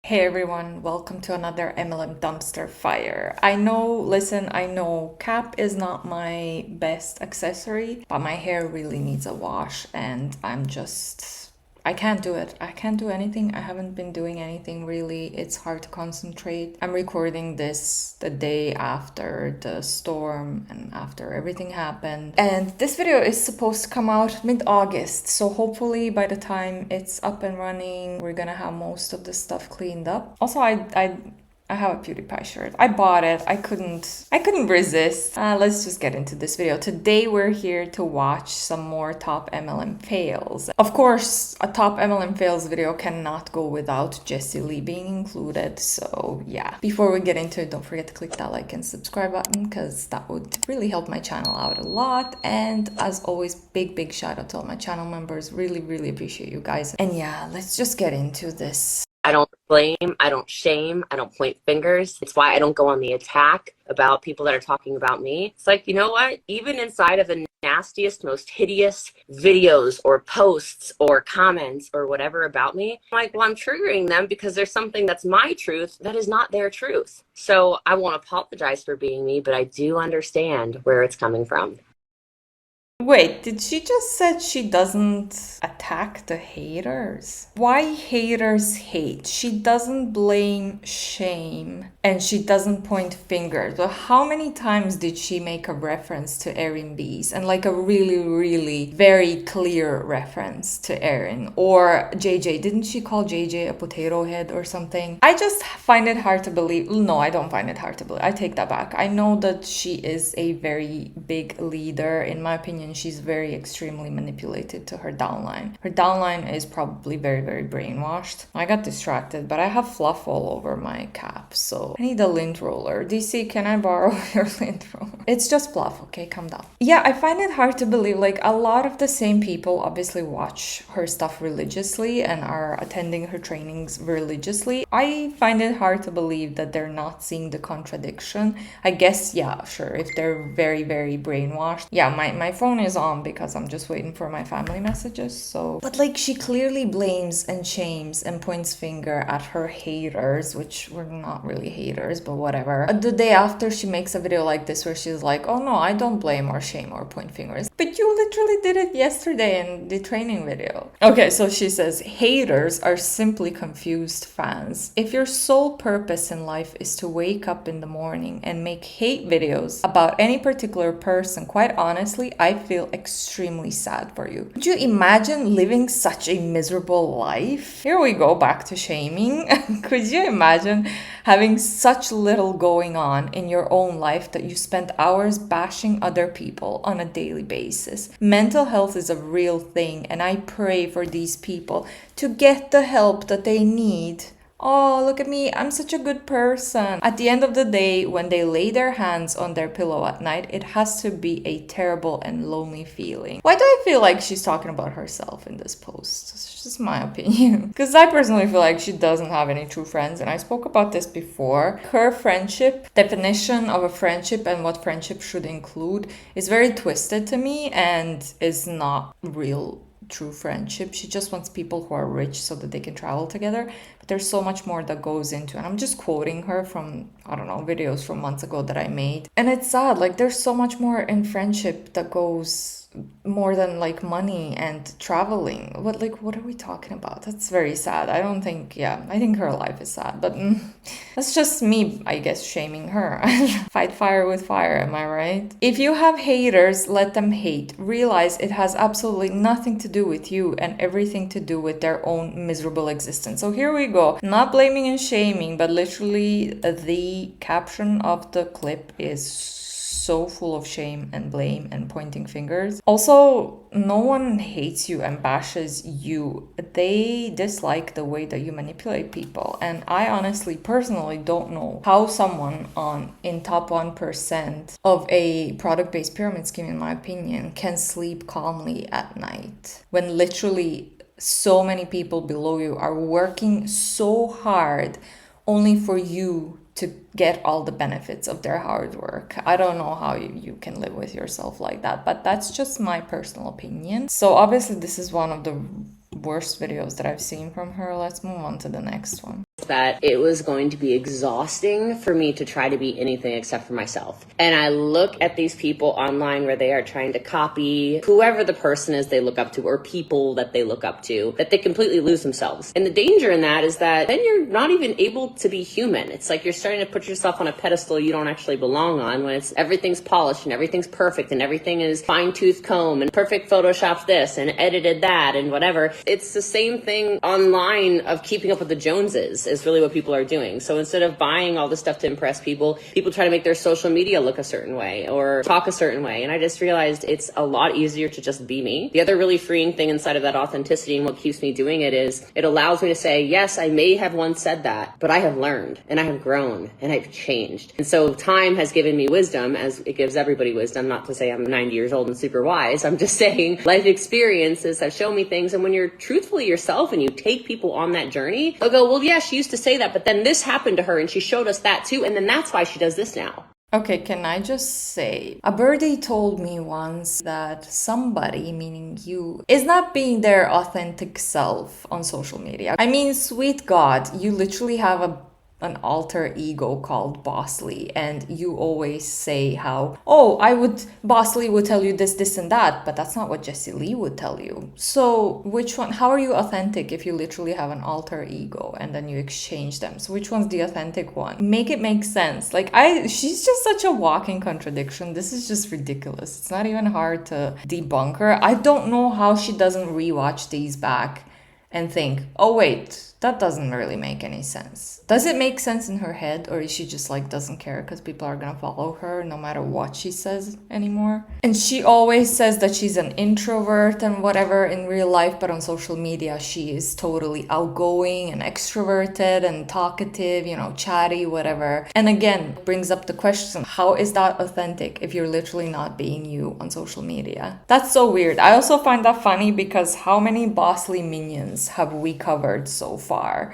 Hey everyone, welcome to another MLM dumpster fire. I know cap is not my best accessory, but my hair really needs a wash and I can't do it. I can't do anything. I haven't been doing anything really. It's hard to concentrate. I'm recording this the day after the storm and after everything happened. And this video is supposed to come out mid-August. So hopefully by the time it's up and running, we're gonna have most of the stuff cleaned up. Also, I have a PewDiePie shirt. I bought it. I couldn't resist. Let's just get into this video. Today we're here to watch some more top MLM fails. Of course, a top MLM fails video cannot go without Jessie Lee being included. So yeah, before we get into it, don't forget to click that like and subscribe button because that would really help my channel out a lot. And as always, big shout out to all my channel members. Really appreciate you guys. And yeah, let's just get into this. I don't blame, I don't shame, I don't point fingers. It's why I don't go on the attack about people that are talking about me. It's like, you know what? Even inside of the nastiest, most hideous videos or posts or comments or whatever about me, I'm like, well, I'm triggering them because there's something that's my truth that is not their truth. So I won't apologize for being me, but I do understand where it's coming from. Wait, did she just said she doesn't attack the haters? Why haters hate? She doesn't blame, shame, and she doesn't point fingers. But how many times did she make a reference to Erin Bies and like a really very clear reference to Erin or JJ? Didn't she call JJ a potato head or something? I just find it hard to believe. No, I don't find it hard to believe. I take that back. I know that she is a very big leader. In my opinion, she's very extremely manipulated to her downline. Her downline is probably very brainwashed. I got distracted, but I have fluff all over my cap, so I need a lint roller. DC, can I borrow your lint roller? It's just fluff, okay? Calm down. Yeah, I find it hard to believe. Like, a lot of the same people obviously watch her stuff religiously and are attending her trainings religiously. I find it hard to believe that they're not seeing the contradiction. I guess, yeah, sure, if they're very brainwashed. Yeah, my phone is on because I'm just waiting for my family messages, so. But like, she clearly blames and shames and points finger at her haters, which were not really haters, but whatever. The day after, she makes a video like this where she's like, oh no, I don't blame or shame or point fingers. But you literally did it yesterday in the training video. Okay, so she says, haters are simply confused fans. If your sole purpose in life is to wake up in the morning and make hate videos about any particular person, quite honestly, I feel extremely sad for you. Could you imagine living such a miserable life? Here we go back to shaming. Could you imagine having such little going on in your own life that you spend hours bashing other people on a daily basis? Mental health is a real thing, and I pray for these people to get the help that they need. Oh, look at me, I'm such a good person. At the end of the day, when they lay their hands on their pillow at night, it has to be a terrible and lonely feeling. Why do I feel like she's talking about herself in this post? It's just my opinion. Because I personally feel like she doesn't have any true friends, and I spoke about this before. Her friendship, definition of a friendship and what friendship should include is very twisted to me and is not real true friendship. She just wants people who are rich so that they can travel together. But there's so much more that goes into it. And I'm just quoting her from, I don't know, videos from months ago that I made. And it's sad. Like, there's so much more in friendship that goes more than like money and traveling. What are we talking about? That's very sad. I think her life is sad, but that's just me, I guess, shaming her. Fight fire with fire, am I right? If you have haters, let them hate. Realize it has absolutely nothing to do with you and everything to do with their own miserable existence. So here we go. Not blaming and shaming, but literally the caption of the clip is so full of shame and blame and pointing fingers. Also, no one hates you and bashes you. They dislike the way that you manipulate people. And I honestly, personally don't know how someone in top 1% of a product-based pyramid scheme, in my opinion, can sleep calmly at night when literally so many people below you are working so hard only for you to get all the benefits of their hard work. I don't know how you can live with yourself like that, but that's just my personal opinion. So obviously this is one of the worst videos that I've seen from her. Let's move on to the next one. that it was going to be exhausting for me to try to be anything except for myself. And I look at these people online where they are trying to copy whoever the person is they look up to, or people that they look up to, that they completely lose themselves. And the danger in that is that then you're not even able to be human. It's like you're starting to put yourself on a pedestal you don't actually belong on, when it's everything's polished and everything's perfect and everything is fine-tooth comb and perfect Photoshop this and edited that and whatever. It's the same thing online of keeping up with the Joneses is really what people are doing. So instead of buying all this stuff to impress people, people try to make their social media look a certain way or talk a certain way. And I just realized it's a lot easier to just be me. The other really freeing thing inside of that authenticity and what keeps me doing it is it allows me to say, yes, I may have once said that, but I have learned and I have grown and I've changed. And so time has given me wisdom, as it gives everybody wisdom. Not to say I'm 90 years old and super wise. I'm just saying life experiences have shown me things. And when you're truthfully yourself and you take people on that journey, they'll go, well, yeah, she used to say that, but then this happened to her and she showed us that too. And then that's why she does this now. Okay, can I just say, a birdie told me once that somebody, meaning you, is not being their authentic self on social media. I mean, sweet God, you literally have an alter ego called Bossly, and you always say how, Bossly would tell you this, this, and that, but that's not what Jessie Lee would tell you. So which one, how are you authentic if you literally have an alter ego and then you exchange them? So which one's the authentic one? Make it make sense. Like, she's just such a walking contradiction. This is just ridiculous. It's not even hard to debunk her. I don't know how she doesn't rewatch these back and think, oh wait, that doesn't really make any sense. Does it make sense in her head, or is she just like doesn't care because people are gonna follow her no matter what she says anymore? And she always says that she's an introvert and whatever in real life, but on social media she is totally outgoing and extroverted and talkative, chatty, whatever. And again, it brings up the question, how is that authentic if you're literally not being you on social media? That's so weird. I also find that funny because how many Bossly minions have we covered so far?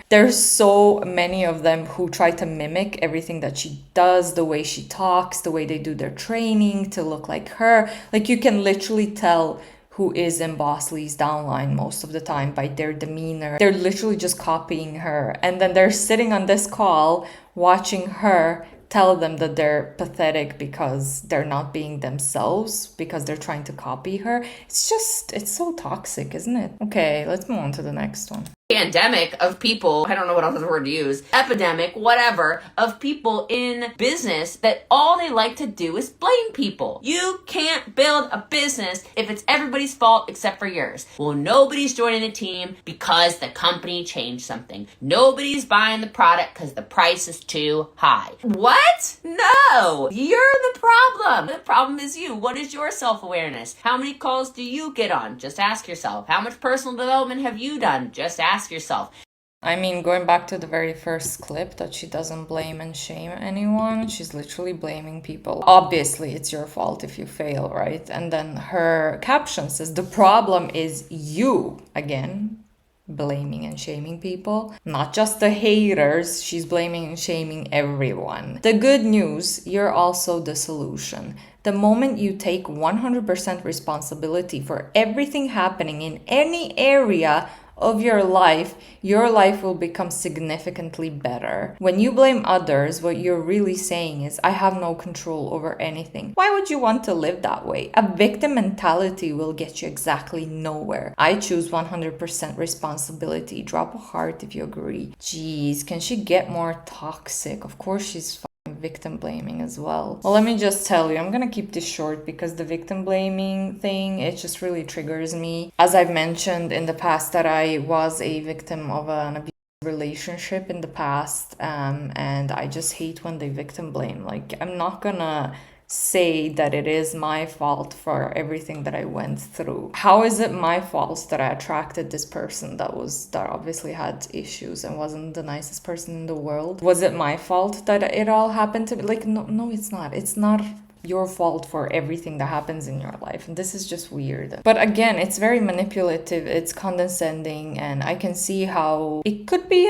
There's so many of them who try to mimic everything that she does, the way she talks, the way they do their training to look like her. Like, you can literally tell who is in Bossly's downline most of the time by their demeanor. They're literally just copying her. And then they're sitting on this call watching her tell them that they're pathetic because they're not being themselves, because they're trying to copy her. It's so toxic, isn't it? Okay, let's move on to the next one. Pandemic of people, I don't know what other word to use, epidemic, whatever, of people in business that all they like to do is blame people. You can't build a business if it's everybody's fault except for yours. Well, nobody's joining the team because the company changed something. Nobody's buying the product because the price is too high. What? No! You're the problem. The problem is you. What is your self-awareness? How many calls do you get on? Just ask yourself. How much personal development have you done? Just ask yourself. I mean, going back to the very first clip, that she doesn't blame and shame anyone. She's literally blaming people. Obviously, it's your fault if you fail, right? And then her caption says, the problem is you. Again, blaming and shaming people. Not just the haters, she's blaming and shaming everyone. The good news, you're also the solution. The moment you take 100% responsibility for everything happening in any area of your life will become significantly better. When you blame others, what you're really saying is, I have no control over anything. Why would you want to live that way? A victim mentality will get you exactly nowhere. I choose 100% responsibility. Drop a heart if you agree. Jeez, can she get more toxic? Of course she's victim blaming as well. Well, let me just tell you, I'm gonna keep this short because the victim blaming thing, it just really triggers me. As I've mentioned in the past that I was a victim of an abusive relationship in the past, and I just hate when they victim blame. Like, I'm not gonna say that it is my fault for everything that I went through. How is it my fault that I attracted this person that obviously had issues and wasn't the nicest person in the world? Was it my fault that it all happened to me? Like, no, it's not. It's not your fault for everything that happens in your life. And this is just weird. But again, it's very manipulative, it's condescending, and I can see how it could be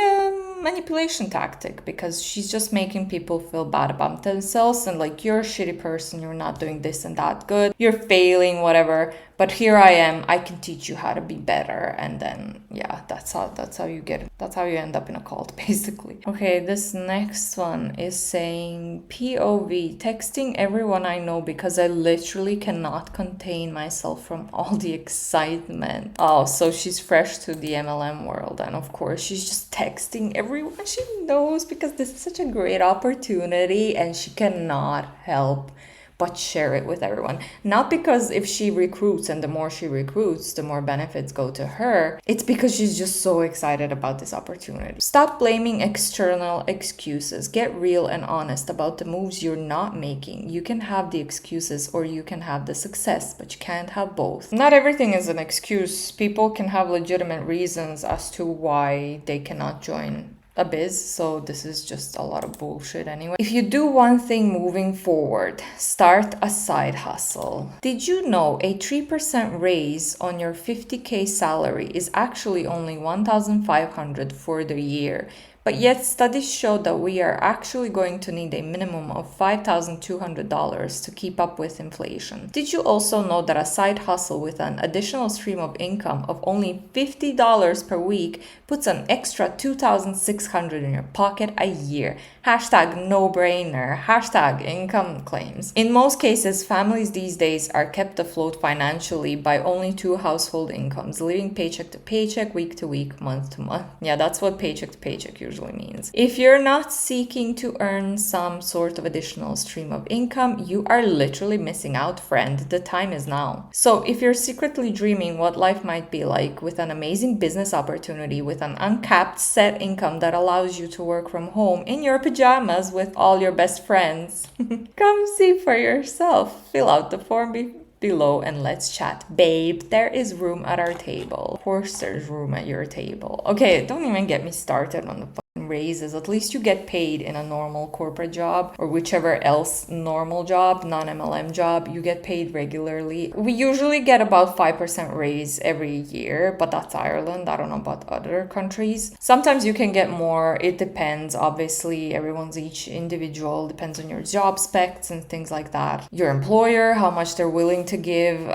manipulation tactic, because she's just making people feel bad about themselves and like, you're a shitty person, you're not doing this and that good, you're failing, whatever. But here I am, I can teach you how to be better. And then, yeah, that's how you get it. That's how you end up in a cult, basically. Okay, this next one is saying POV, texting everyone I know because I literally cannot contain myself from all the excitement. Oh, so she's fresh to the MLM world. And of course, she's just texting everyone she knows because this is such a great opportunity and she cannot help but share it with everyone. Not because if she recruits and the more she recruits, the more benefits go to her. It's because she's just so excited about this opportunity. Stop blaming external excuses. Get real and honest about the moves you're not making. You can have the excuses or you can have the success, but you can't have both. Not everything is an excuse. People can have legitimate reasons as to why they cannot join a biz, so this is just a lot of bullshit anyway. If you do one thing moving forward, start a side hustle. Did you know a 3% raise on your 50K salary is actually only $1,500 for the year? But yet studies show that we are actually going to need a minimum of $5,200 to keep up with inflation. Did you also know that a side hustle with an additional stream of income of only $50 per week puts an extra $2,600 in your pocket a year? Hashtag no brainer, hashtag income claims. In most cases, families these days are kept afloat financially by only two household incomes, living paycheck to paycheck, week to week, month to month. Yeah, that's what paycheck to paycheck usually means. If you're not seeking to earn some sort of additional stream of income, you are literally missing out, friend. The time is now. So if you're secretly dreaming what life might be like with an amazing business opportunity with an uncapped set income that allows you to work from home in your pajamas with all your best friends, come see for yourself. Fill out the form below and let's chat. Babe, there is room at our table. Of course there's room at your table. Okay, don't even get me started on the raises. At least you get paid in a normal corporate job or whichever else normal job, non-MLM job, you get paid regularly. We usually get about 5% raise every year, but that's Ireland. I don't know about other countries. Sometimes you can get more. It depends. Obviously, everyone's each individual, depends on your job specs and things like that. Your employer, how much they're willing to give.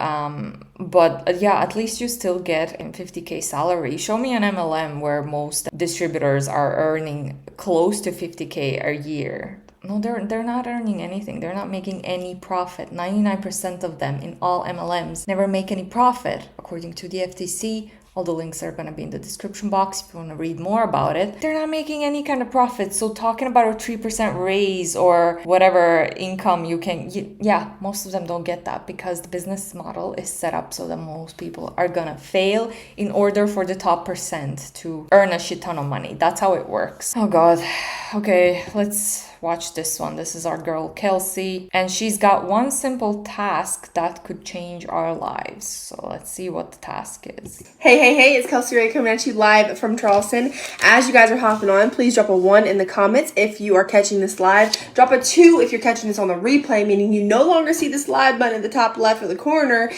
But yeah, at least you still get a 50K salary. Show me an MLM where most distributors are earning close to 50K a year. No, they're not earning anything. They're not making any profit. 99% of them in all MLMs never make any profit, according to the FTC. All the links are going to be in the description box if you want to read more about it. They're not making any kind of profit. So talking about a 3% raise or whatever income you can, yeah, most of them don't get that because the business model is set up so that most people are going to fail in order for the top percent to earn a shit ton of money. That's how it works. Oh God. Okay, let's watch this one. This is our girl Kelsey, and she's got one simple task that could change our lives. So let's see what the task is. Hey, it's Kelsey Ray coming at you live from Charleston. As you guys are hopping on, please drop a 1 in the comments if you are catching this live. Drop a 2 if you're catching this on the replay, meaning you no longer see this live button at the top left of the corner.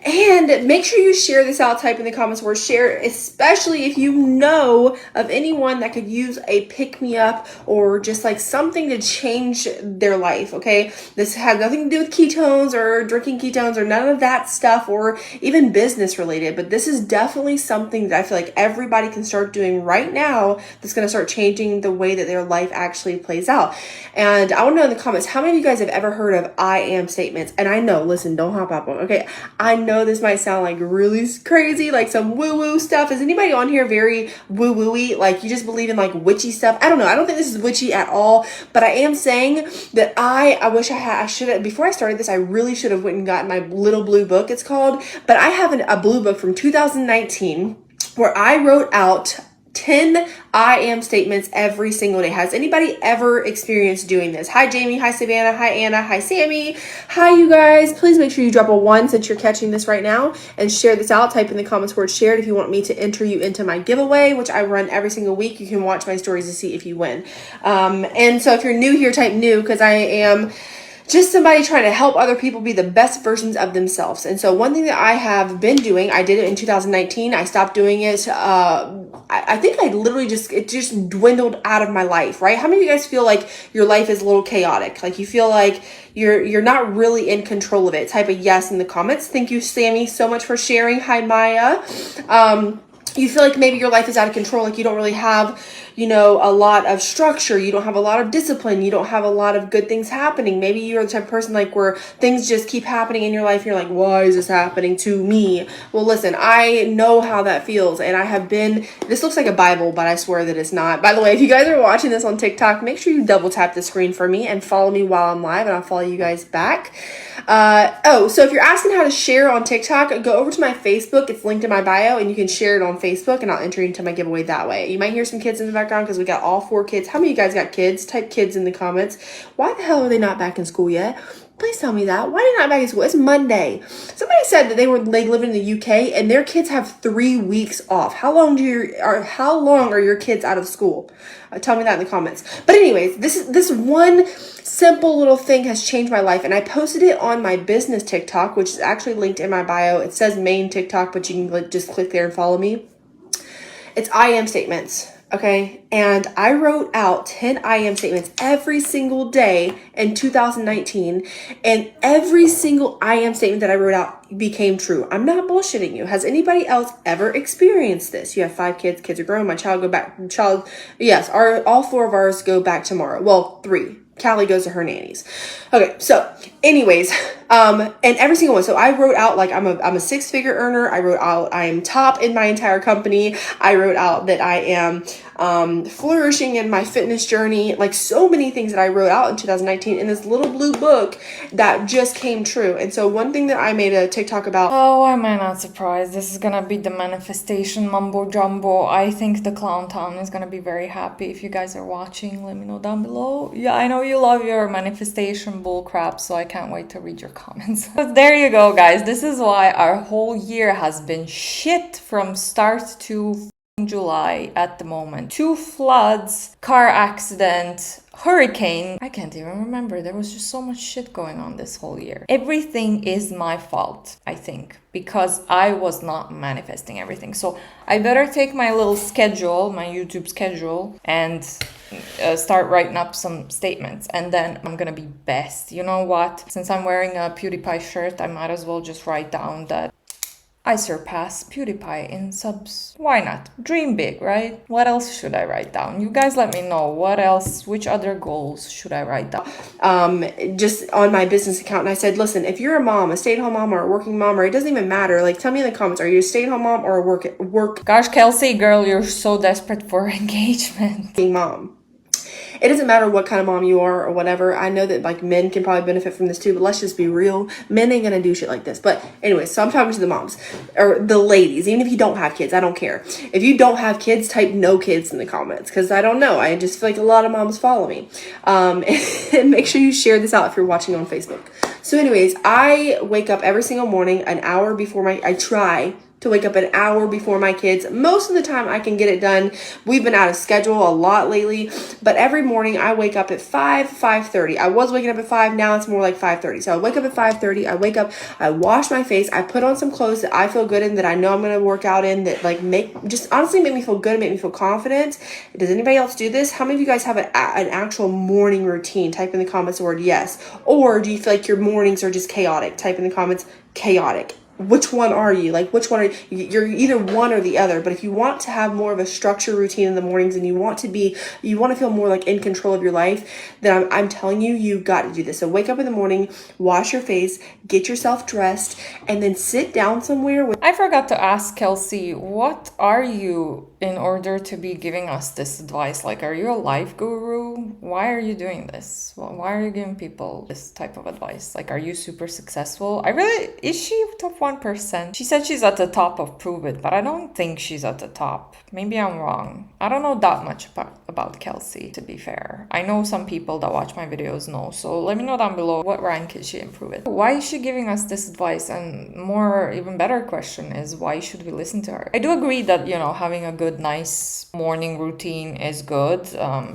And make sure you share this out, type in the comments word share, especially if you know of anyone that could use a pick-me-up or just like something to change their life, okay? This has nothing to do with ketones or drinking ketones or none of that stuff or even business related, but this is definitely something that I feel like everybody can start doing right now that's going to start changing the way that their life actually plays out. And I want to know in the comments, how many of you guys have ever heard of I am statements? And I know, listen, don't hop up on, okay? I know this might sound like really crazy, like some woo-woo stuff. Is anybody on here very woo-woo-y? Like you just believe in like witchy stuff? I don't know. I don't think this is witchy at all, but I am saying that I wish I should have, before I started this, I really should have went and gotten my little blue book, it's called, but I have a blue book from 2019 where I wrote out 10 I am statements every single day. Has anybody ever experienced doing this? Hi, Jamie. Hi, Savannah. Hi, Anna. Hi, Sammy. Hi, you guys. Please make sure you drop a 1 since you're catching this right now and share this out. Type in the comments word shared if you want me to enter you into my giveaway, which I run every single week. You can watch my stories to see if you win. And so if you're new here, type new because I am just somebody trying to help other people be the best versions of themselves. And so one thing that I have been doing, I did it in 2019. I stopped doing it. I think I literally it just dwindled out of my life, right? How many of you guys feel like your life is a little chaotic? Like you feel like you're not really in control of it? Type a yes in the comments. Thank you, Sammy, so much for sharing. Hi, Maya. You feel like maybe your life is out of control, like you don't really have, a lot of structure, you don't have a lot of discipline, you don't have a lot of good things happening. Maybe you're the type of person like where things just keep happening in your life and you're like, why is this happening to me? Well, listen, I know how that feels, and I have been, this looks like a Bible, but I swear that it's not. By the way, if you guys are watching this on TikTok, make sure you double tap the screen for me and follow me while I'm live, and I'll follow you guys back. So if you're asking how to share on TikTok, go over to my Facebook. It's linked in my bio, and you can share it on Facebook, and I'll enter you into my giveaway that way. You might hear some kids in the background because we got all 4 kids. How many of you guys got kids? Type kids in the comments. Why the hell are they not back in school yet? Please tell me that. Why are they not back in school? It's Monday. Somebody said that they live in the UK and their kids have 3 weeks off. How long are your kids out of school? Tell me that in the comments. But anyways, this one simple little thing has changed my life, and I posted it on my business TikTok, which is actually linked in my bio. It says main TikTok, but you can just click there and follow me. It's I am statements. Okay, and I wrote out 10 I am statements every single day in 2019, and every single I am statement that I wrote out became true. I'm not bullshitting you. Has anybody else ever experienced this? You have 5 kids, kids are grown, my child yes, all 4 of ours go back tomorrow. Well, 3. Callie goes to her nannies. Okay, so anyways, and every single one. So I wrote out like I'm a 6-figure earner. I wrote out I am top in my entire company. I wrote out that I am flourishing in my fitness journey. Like so many things that I wrote out in 2019 in this little blue book that just came true. And so one thing that I made a TikTok about. Oh, am I not surprised? This is gonna be the manifestation mumbo jumbo. I think the Clown Town is gonna be very happy. If you guys are watching, let me know down below. Yeah, I know you love your manifestation bull crap, so I can't wait to read your comments. But there you go, guys. This is why our whole year has been shit from start to July at the moment. 2 floods, car accident, hurricane. I can't even remember. There was just so much shit going on this whole year. Everything is my fault, I think, because I was not manifesting everything. So I better take my little schedule, my YouTube schedule, and start writing up some statements, and then I'm gonna be best. You know what? Since I'm wearing a PewDiePie shirt, I might as well just write down that I surpass PewDiePie in subs. Why not? Dream big, right? What else should I write down? You guys let me know. What else? Which other goals should I write down? Just on my business account, and I said, listen, if you're a mom, a stay-at-home mom, or a working mom, or it doesn't even matter, like tell me in the comments, are you a stay-at-home mom or a work? Gosh, Kelsey, girl, you're so desperate for engagement. Mom. It doesn't matter what kind of mom you are or whatever. I know that like men can probably benefit from this too, but let's just be real. Men ain't gonna do shit like this. But anyway, so I'm talking to the moms or the ladies. Even if you don't have kids, I don't care. If you don't have kids, type no kids in the comments because I don't know. I just feel like a lot of moms follow me. And make sure you share this out if you're watching on Facebook. So anyways, I wake up every single morning an hour before I try to wake up an hour before my kids. Most of the time I can get it done. We've been out of schedule a lot lately, but every morning I wake up at 5:30. I was waking up at 5, now it's more like 5:30. So I wake up at 5:30, I wake up, I wash my face, I put on some clothes that I feel good in, that I know I'm gonna work out in, that like honestly make me feel good, make me feel confident. Does anybody else do this? How many of you guys have an actual morning routine? Type in the comments the word yes. Or do you feel like your mornings are just chaotic? Type in the comments chaotic. Which one are you? Like, which one are you? You're either one or the other. But if you want to have more of a structured routine in the mornings and you want to feel more like in control of your life, then I'm telling you, you got to do this. So wake up in the morning, wash your face, get yourself dressed, and then sit down somewhere. I forgot to ask Kelsey, what are you in order to be giving us this advice? Like, are you a life guru? Why are you doing this? Why are you giving people this type of advice? Like, are you super successful? Is she the one 1%. She said she's at the top of Pruvit, but I don't think she's at the top. Maybe I'm wrong. I don't know that much about Kelsey, to be fair. I know some people that watch my videos know, so let me know down below what rank is she in Pruvit. Why is she giving us this advice? And more, even better question is, why should we listen to her? I do agree that, you know, having a good, nice morning routine is good.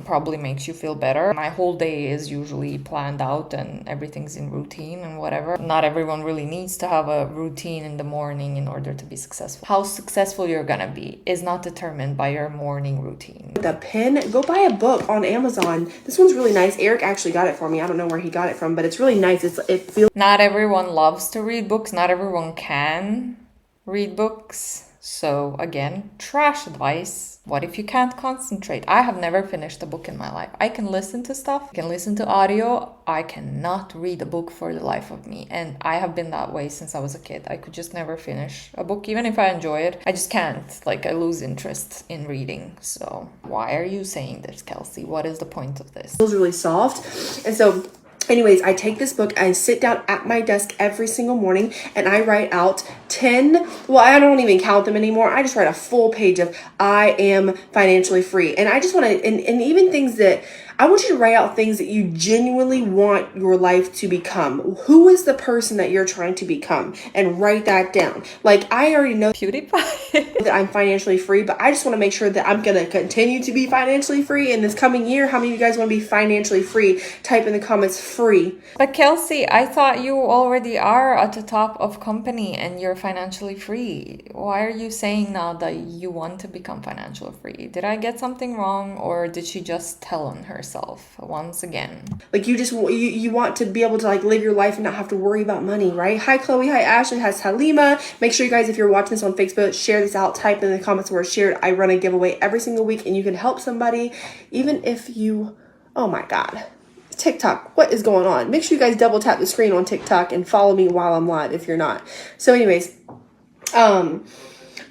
Probably makes you feel better. My whole day is usually planned out and everything's in routine and whatever. Not everyone really needs to have a routine in the morning in order to be successful. How successful you're gonna be is not determined by your morning routine. The pen, go buy a book on Amazon. This one's really nice. Eric actually got it for me. I don't know where he got it from, but it's really nice. It feels... Not everyone loves to read books. Not everyone can read books. So again, trash advice. What if you can't concentrate? I have never finished a book in my life. I can listen to stuff, I can listen to audio. I cannot read a book for the life of me. And I have been that way since I was a kid. I could just never finish a book, even if I enjoy it. I just can't. Like, I lose interest in reading. So why are you saying this, Kelsey? What is the point of this? It feels really soft. And so anyways, I take this book, I sit down at my desk every single morning and I write out 10, well, I don't even count them anymore. I just write a full page of I am financially free. And I just want to, and even things that, I want you to write out things that you genuinely want your life to become. Who is the person that you're trying to become? And write that down. Like, I already know PewDiePie. that I'm financially free, but I just want to make sure that I'm going to continue to be financially free in this coming year. How many of you guys want to be financially free? Type in the comments free. But Kelsey, I thought you already are at the top of company and you're financially free. Why are you saying now that you want to become financially free? Did I get something wrong, or did she just tell on herself once again? Like, you want to be able to like live your life and not have to worry about money, right? Hi Chloe, hi Ashley, hi Halima. Make sure you guys, if you're watching this on Facebook, share this out, type in the comments where it's shared. I run a giveaway every single week and you can help somebody, even if you, oh my God, TikTok, what is going on? Make sure you guys double tap the screen on TikTok and follow me while I'm live if you're not. So anyways,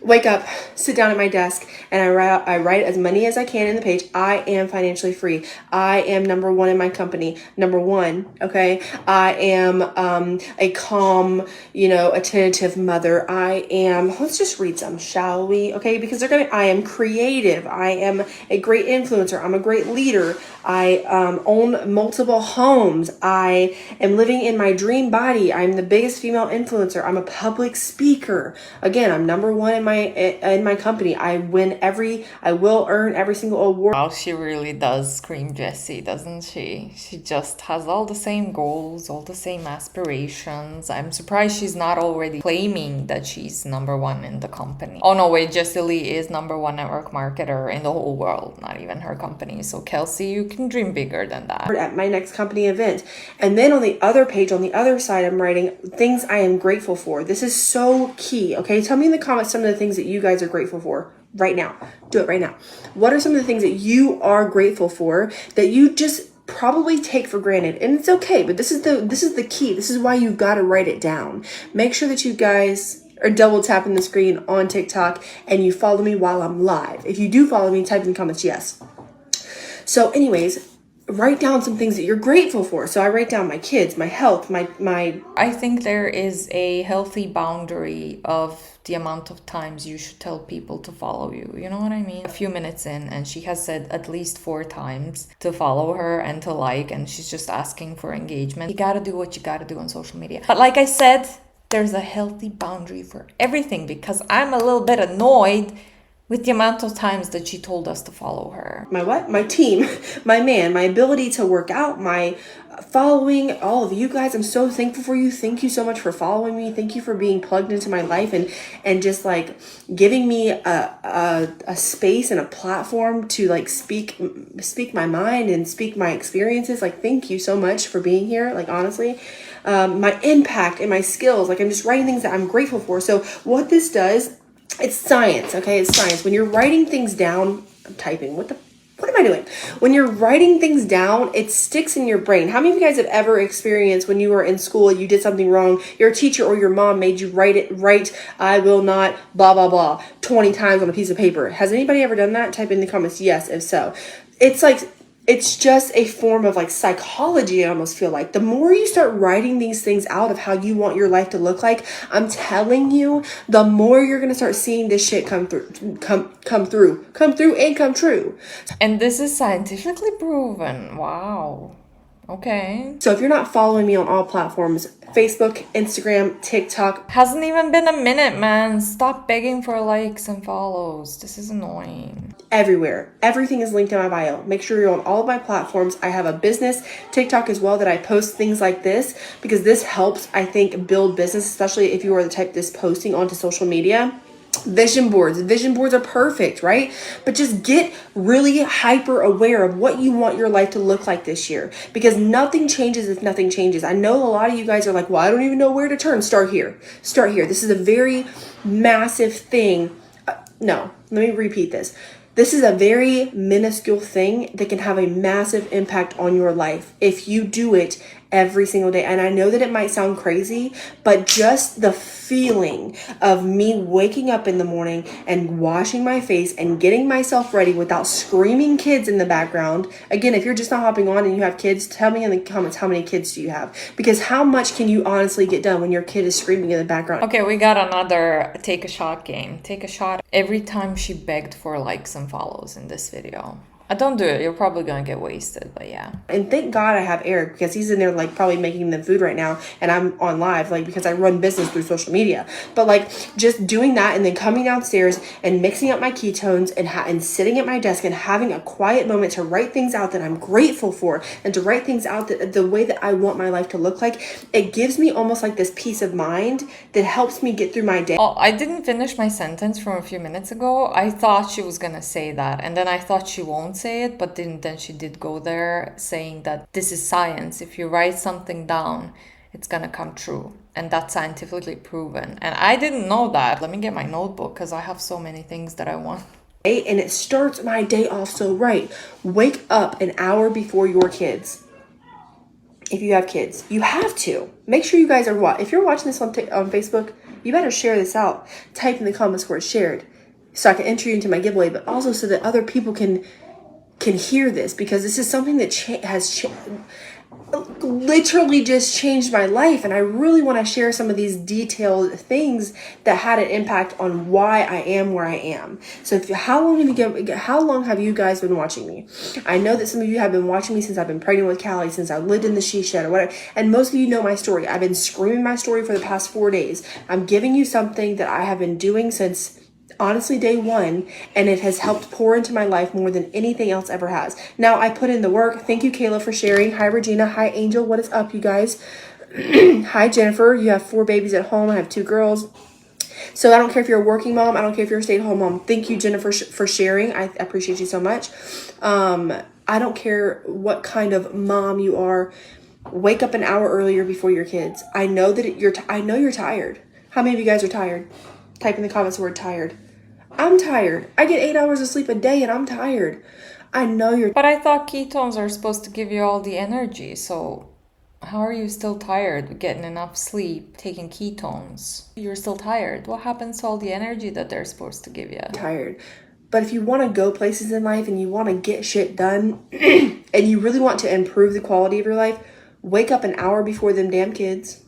wake up, sit down at my desk, and I write as many as I can in the page. I am financially free. I am number one in my company. Number one, okay? I am a calm, attentive mother. I am, let's just read some, shall we? Okay, because I am creative. I am a great influencer. I'm a great leader. I own multiple homes. I am living in my dream body. I'm the biggest female influencer. I'm a public speaker. Again, I'm number one in my company. I will earn every single award. Wow, she really does scream Jessie, doesn't she? She just has all the same goals, all the same aspirations. I'm surprised she's not already claiming that she's number one in the company. Oh no, wait, Jessie Lee is number one network marketer in the whole world, not even her company. So Kelsey, you can dream bigger than that. At my next company event. And then on the other page, on the other side, I'm writing things I am grateful for. This is so key, okay? Tell me in the comments some of the things that you guys are grateful for right now. Do it right now. What are some of the things that you are grateful for that you just probably take for granted? And it's okay, but this is the key. This is why you've got to write it down. Make sure that you guys are double tapping the screen on TikTok and you follow me while I'm live. If you do follow me, type in the comments yes. So anyways, write down some things that you're grateful for. So I write down my kids, my health, my... I think there is a healthy boundary of the amount of times you should tell people to follow you. You know what I mean? A few minutes in, and she has said at least 4 times to follow her and to like, and she's just asking for engagement. You gotta do what you gotta do on social media. But like I said, there's a healthy boundary for everything, because I'm a little bit annoyed with the amount of times that she told us to follow her. My what? My team, my man, my ability to work out, my following, all of you guys. I'm so thankful for you. Thank you so much for following me. Thank you for being plugged into my life and just like giving me a space and a platform to like speak my mind and speak my experiences. Like, thank you so much for being here. Like, honestly, my impact and my skills, like I'm just writing things that I'm grateful for. So what this does, it's science, okay? It's science. When you're writing things down, I'm typing, what am I doing? When you're writing things down, it sticks in your brain. How many of you guys have ever experienced when you were in school, you did something wrong, your teacher or your mom made you write, I will not, blah, blah, blah, 20 times on a piece of paper? Has anybody ever done that? Type in the comments, yes, if so. It's like, it's just a form of like psychology. I almost feel like the more you start writing these things out of how you want your life to look like, I'm telling you, the more you're going to start seeing this shit come through and come true. And this is scientifically proven. Wow. Okay. So if you're not following me on all platforms, Facebook, Instagram, TikTok. Hasn't even been a minute, man. Stop begging for likes and follows. This is annoying. Everywhere. Everything is linked in my bio. Make sure you're on all of my platforms. I have a business, TikTok as well, that I post things like this because this helps, I think, build business, especially if you are the type that's posting onto social media. Vision boards are perfect, right? But just get really hyper aware of what you want your life to look like this year, because nothing changes if nothing changes. I know a lot of you guys are like, well, I don't even know where to turn. Start here. This is a very massive thing. No, let me repeat this. This is a very minuscule thing that can have a massive impact on your life if you do it every single day. And I know that it might sound crazy, but just the feeling of me waking up in the morning and washing my face and getting myself ready without screaming kids in the background. Again, if you're just not hopping on and you have kids, tell me in the comments how many kids do you have, because how much can you honestly get done when your kid is screaming in the background? Okay, we got another take a shot game. Take a shot every time she begged for likes and follows in this video. Don't do it. You're probably going to get wasted, but yeah. And thank God I have Eric, because he's in there like probably making them food right now, and I'm on live like because I run business through social media. But like just doing that and then coming downstairs and mixing up my ketones and sitting at my desk and having a quiet moment to write things out that I'm grateful for and to write things out that the way that I want my life to look like, it gives me almost like this peace of mind that helps me get through my day. Oh, I didn't finish my sentence from a few minutes ago. I thought she was going to say that, and then I thought she won't say it, but then she did go there saying that this is science. If you write something down, it's gonna come true, and that's scientifically proven. And I didn't know that. Let me get my notebook because I have so many things that I want. And it starts my day off so right. Wake up an hour before your kids. If you have kids, you have to make sure you guys are if you're watching this on Facebook, you better share this out. Type in the comments where it's shared so I can enter you into my giveaway, but also so that other people can hear this, because this is something that has literally just changed my life, and I really want to share some of these detailed things that had an impact on why I am where I am. So how long have you guys been watching me? I know that some of you have been watching me since I've been pregnant with Callie, since I lived in the she shed or whatever, and most of you know my story. I've been screaming my story for the past 4 days. I'm giving you something that I have been doing since honestly day one, and it has helped pour into my life more than anything else ever has. Now I put in the work. Thank you, Kayla, for sharing. Hi, Regina. Hi, Angel. What is up, you guys? Hi, Jennifer. You have 4 babies at home. I have 2 girls. So I don't care if you're a working mom. I don't care if you're a stay-at-home mom. Thank you, Jennifer, for sharing. I appreciate you so much. I don't care what kind of mom you are. Wake up an hour earlier before your kids. I know that I know you're tired. How many of you guys are tired? Type in the comments the word tired. I'm tired. I get 8 hours of sleep a day and I'm tired. I know you're. But I thought ketones are supposed to give you all the energy. So how are you still tired getting enough sleep, taking ketones? You're still tired. What happens to all the energy that they're supposed to give you? Tired. But if you want to go places in life and you want to get shit done and you really want to improve the quality of your life, wake up an hour before them damn kids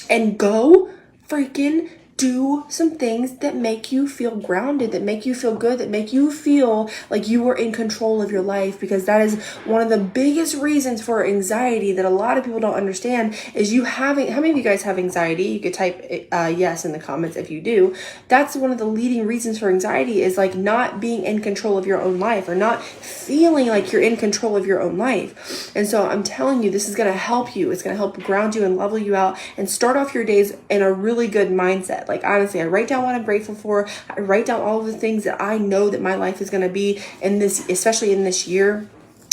and go freaking do some things that make you feel grounded, that make you feel good, that make you feel like you are in control of your life, because that is one of the biggest reasons for anxiety that a lot of people don't understand is you having. How many of you guys have anxiety? You could type yes in the comments if you do. That's one of the leading reasons for anxiety, is like not being in control of your own life or not feeling like you're in control of your own life. And so I'm telling you, this is going to help you. It's going to help ground you and level you out and start off your days in a really good mindset. Like honestly, I write down what I'm grateful for. I write down all of the things that I know that my life is going to be in this, especially in this year.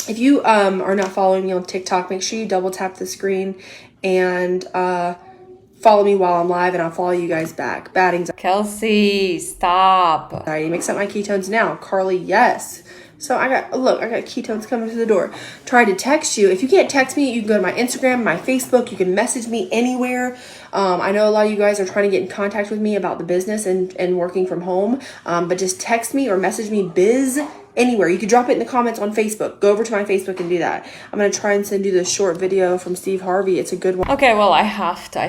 If you are not following me on TikTok, make sure you double tap the screen and follow me while I'm live, and I'll follow you guys back. Bad anxiety. Kelsey, stop. Mix up my ketones now. Carly, yes. So I got ketones coming to the door. Try to text you. If you can't text me, you can go to my Instagram, my Facebook. You can message me anywhere. I know a lot of you guys are trying to get in contact with me about the business and working from home. But just text me or message me, Biz Anywhere. You could drop it in the comments on Facebook. Go over to my Facebook and do that. I'm going to try and send you the short video from Steve Harvey. It's a good one. Okay, well, I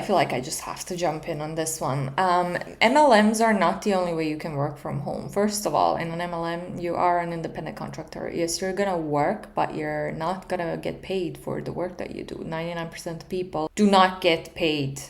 feel like I just have to jump in on this one. MLMs are not the only way you can work from home. First of all, in an MLM, you are an independent contractor. Yes, you're gonna work, but you're not gonna get paid for the work that you do. 99% of people do not get paid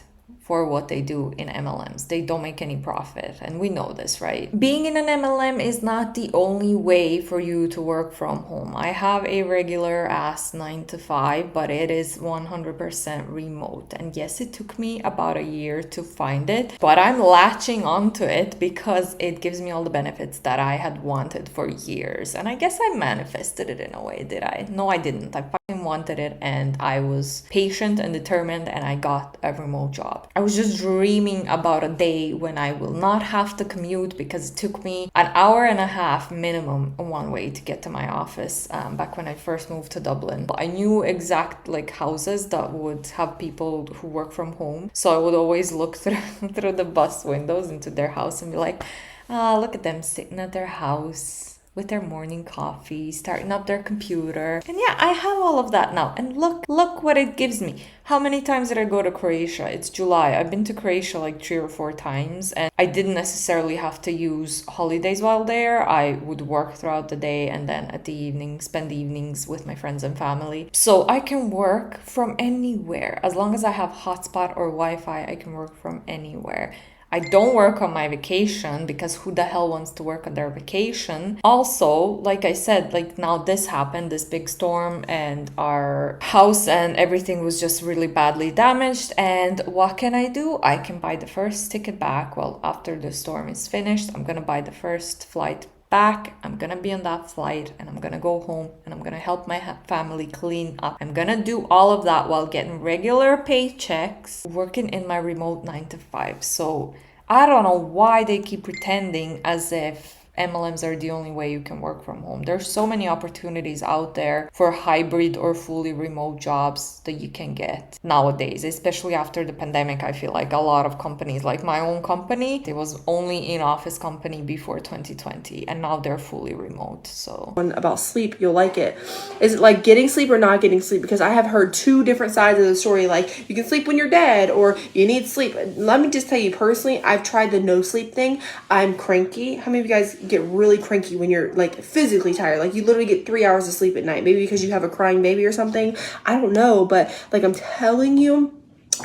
for what they do in MLMs. They don't make any profit, and we know this, right? Being in an MLM is not the only way for you to work from home. I have a regular ass 9 to 5, but it is 100% remote. And yes, it took me about a year to find it, but I'm latching onto it because it gives me all the benefits that I had wanted for years. And I guess I manifested it in a way, did I? No, I didn't. I fucking wanted it, and I was patient and determined, and I got a remote job. I was just dreaming about a day when I will not have to commute, because it took me an hour and a half minimum one way to get to my office back when I first moved to Dublin. I knew exact houses that would have people who work from home, so I would always look through the bus windows into their house and be like, look at them sitting at their house with their morning coffee, starting up their computer. And yeah, I have all of that now. And look what it gives me. How many times did I go to Croatia? It's July. I've been to Croatia 3 or 4 times, and I didn't necessarily have to use holidays while there. I would work throughout the day and then at the evening, spend the evenings with my friends and family. So I can work from anywhere. As long as I have hotspot or Wi-Fi, I can work from anywhere. I don't work on my vacation, because who the hell wants to work on their vacation? Also, like I said, now this happened, this big storm, and our house and everything was just really badly damaged. And what can I do? I can buy the first ticket back. Well, after the storm is finished, I'm gonna buy the first flight back. I'm gonna be on that flight, and I'm gonna go home, and I'm gonna help my family clean up. I'm gonna do all of that while getting regular paychecks, working in my remote 9 to 5. So I don't know why they keep pretending as if MLMs are the only way you can work from home. There's so many opportunities out there for hybrid or fully remote jobs that you can get nowadays, especially after the pandemic. I feel like a lot of companies, like my own company, it was only in-office company before 2020, and now they're fully remote. So about sleep, you'll like it. Is it like getting sleep or not getting sleep? Because I have heard 2 different sides of the story. Like, you can sleep when you're dead, or you need sleep. Let me just tell you personally, I've tried the no sleep thing. I'm cranky. How many of you guys get really cranky when you're physically tired? You literally get 3 hours of sleep at night, maybe because you have a crying baby or something. I don't know, but I'm telling you,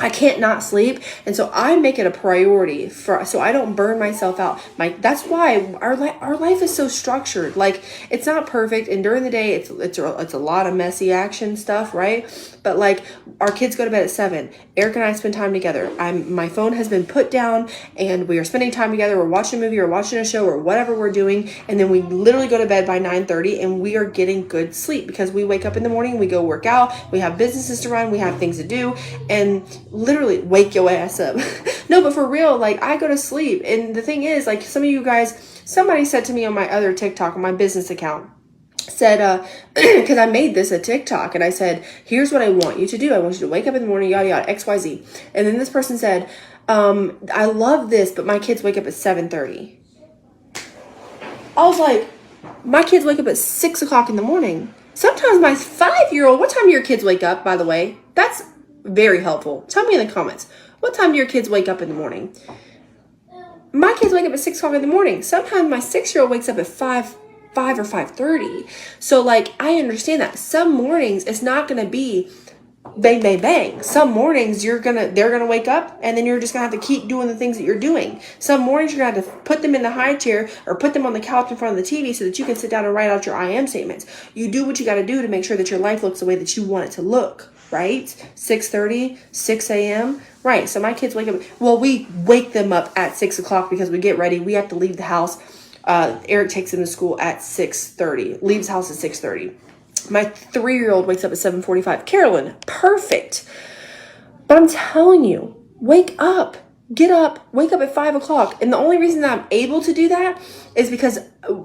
I can't not sleep, and so I make it a priority so I don't burn myself out. That's why our life is so structured. It's not perfect, and during the day it's a lot of messy action stuff, right? But our kids go to bed at 7. Eric and I spend time together. My phone has been put down, and we are spending time together. We're watching a movie or watching a show or whatever we're doing, and then we literally go to bed by 9:30, and we are getting good sleep because we wake up in the morning, we go work out, we have businesses to run, we have things to do, and literally wake your ass up. No, but for real, I go to sleep. And the thing is, some of you guys, somebody said to me on my other TikTok, on my business account, said, because I made this a TikTok, and I said, here's what I want you to do. I want you to wake up in the morning, yada, yada, XYZ. And then this person said, I love this, but my kids wake up at 7:30. I was like, my kids wake up at 6 o'clock in the morning. Sometimes my 5-year-old, what time do your kids wake up, by the way? That's very helpful. Tell me in the comments, what time do your kids wake up in the morning? My kids wake up at 6 o'clock in the morning. Sometimes my 6-year-old wakes up at 5 or 5:30. So I understand that some mornings it's not going to be bang, bang, bang. Some mornings they're gonna wake up, and then you're just gonna have to keep doing the things that you're doing. Some mornings you're gonna have to put them in the high chair or put them on the couch in front of the TV so that you can sit down and write out your I am statements. You do what you got to do to make sure that your life looks the way that you want it to look, right? 6:30, 6 a.m. Right. So my kids wake up. Well, we wake them up at 6 o'clock because we get ready. We have to leave the house. Eric takes them to school at 6:30. Leaves the house at 6:30. My 3-year-old wakes up at 7:45. Carolyn, perfect. But I'm telling you, wake up, get up, wake up at 5 o'clock. And the only reason that I'm able to do that is because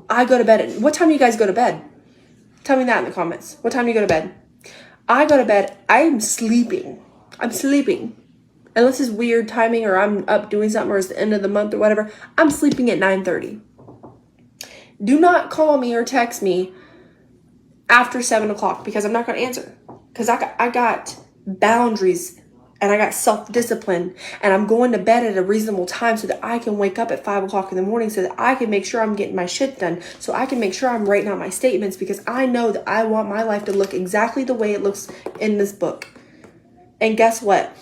I go to bed. What time do you guys go to bed? Tell me that in the comments. What time do you go to bed? I go to bed. I'm sleeping. Unless it's weird timing or I'm up doing something or it's the end of the month or whatever, I'm sleeping at 9:30. Do not call me or text me after 7 o'clock because I'm not going to answer. Because I got boundaries and I got self-discipline, and I'm going to bed at a reasonable time so that I can wake up at 5 o'clock in the morning so that I can make sure I'm getting my shit done, so I can make sure I'm writing out my statements, because I know that I want my life to look exactly the way it looks in this book. And guess what?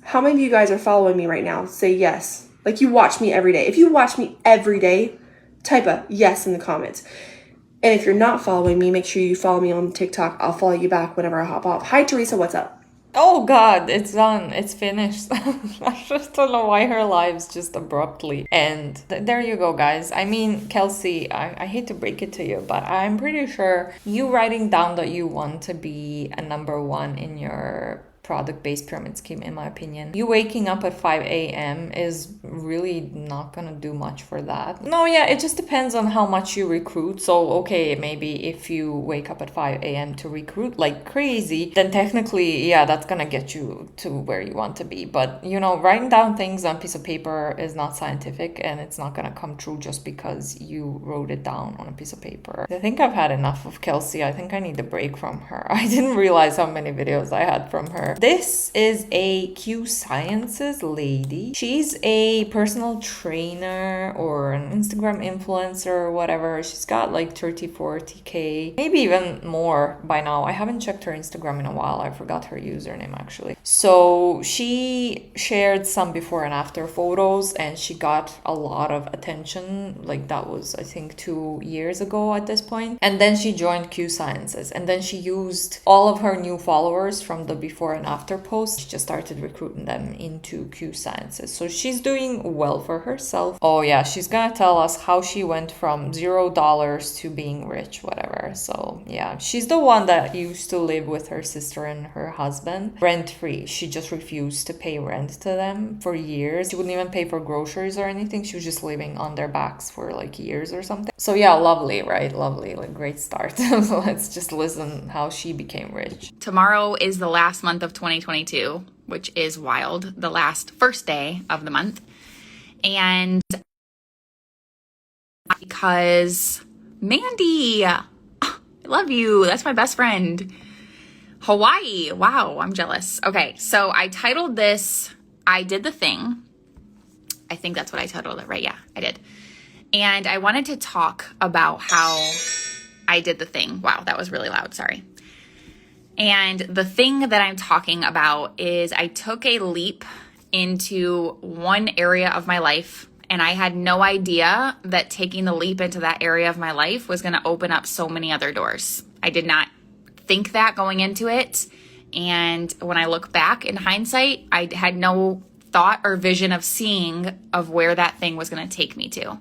How many of you guys are following me right now? Say yes. Like, you watch me every day. If you watch me every day, type a yes in the comments. And if you're not following me, make sure you follow me on TikTok. I'll follow you back whenever I hop off. Hi, Teresa. What's up? Oh God, it's done. It's finished. I just don't know why her lives just abruptly. And there you go, guys. I mean, Kelsey, I hate to break it to you, but I'm pretty sure you writing down that you want to be a number one in your product-based pyramid scheme, in my opinion. You waking up at 5 a.m. is really not gonna do much for that. No, yeah, it just depends on how much you recruit. So, okay, maybe if you wake up at 5 a.m. to recruit like crazy, then technically, yeah, that's gonna get you to where you want to be. But, you know, writing down things on a piece of paper is not scientific, and it's not gonna come true just because you wrote it down on a piece of paper. I think I've had enough of Kelsey. I think I need a break from her. I didn't realize how many videos I had from her. This is a Q Sciences lady. She's a personal trainer or an Instagram influencer or whatever. She's got like 30, 40K, maybe even more by now. I haven't checked her Instagram in a while. I forgot her username actually. So she shared some before and after photos, and she got a lot of attention. Like, that was, I think, 2 years ago at this point. And then she joined Q Sciences, and then she used all of her new followers from the before and after posts. She just started recruiting them into Q Sciences. So she's doing well for herself. Oh yeah, she's gonna tell us how she went from $0 to being rich, whatever. So yeah, she's the one that used to live with her sister and her husband rent-free. She just refused to pay rent to them for years. She wouldn't even pay for groceries or anything. She was just living on their backs for like years or something. So yeah, lovely, right? Lovely, like great start. So let's just listen how she became rich. Tomorrow is the last month of 2022, which is wild. The first day of the month. And because Mandy, I love you. That's my best friend. Hawaii. Wow, I'm jealous. Okay, so I titled this, I Did the Thing. I think that's what I titled it, right? Yeah, I did. And I wanted to talk about how I did the thing. Wow, that was really loud. Sorry. And the thing that I'm talking about is I took a leap into one area of my life, and I had no idea that taking the leap into that area of my life was going to open up so many other doors. I did not think that going into it. And when I look back in hindsight, I had no thought or vision of seeing of where that thing was going to take me to.